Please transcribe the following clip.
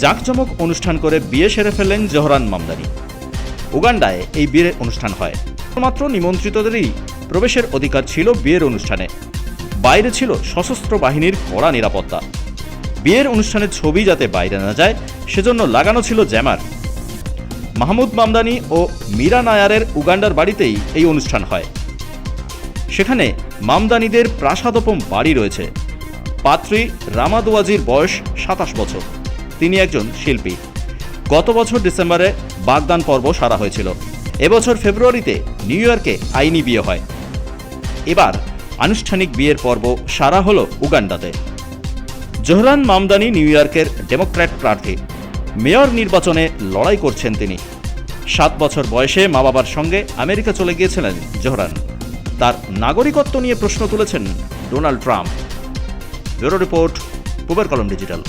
জাঁকজমক অনুষ্ঠান করে বিয়ে সেরে ফেললেন জোহরান মামদানি। উগান্ডায় এই বিয়ের অনুষ্ঠান হয়। মাত্র নিমন্ত্রিতদেরই প্রবেশের অধিকার ছিল বিয়ের অনুষ্ঠানে। বাইরে ছিল সশস্ত্র বাহিনীর কড়া নিরাপত্তা। বিয়ের অনুষ্ঠানের ছবি যাতে বাইরে না যায় সেজন্য লাগানো ছিল জ্যামার। মাহমুদ মামদানি ও মীরা নায়ারের উগান্ডার বাড়িতেই এই অনুষ্ঠান হয়। সেখানে মামদানিদের প্রাসাদোপম বাড়ি রয়েছে। পাত্রী রামাদোয়াজির বয়স 27 বছর। তিনি একজন শিল্পী। গত বছর ডিসেম্বরে বাগদান পর্ব সারা হয়েছিল। এবছর ফেব্রুয়ারিতে নিউ ইয়র্কে আইনি বিয়ে হয়। এবার আনুষ্ঠানিক বিয়ের পর্ব সারা হলো উগান্ডাতে। জোহরান মামদানি নিউ ইয়র্কের ডেমোক্র্যাট প্রার্থী। মেয়র নির্বাচনে লড়াই করছেন তিনি। 7 বছর বয়সে মা বাবার সঙ্গে আমেরিকা চলে গিয়েছিলেন জোহরান। তার নাগরিকত্ব নিয়ে প্রশ্ন তুলেছেন ডোনাল্ড ট্রাম্প। ব্যুরো রিপোর্ট, পূবের কলম ডিজিটাল।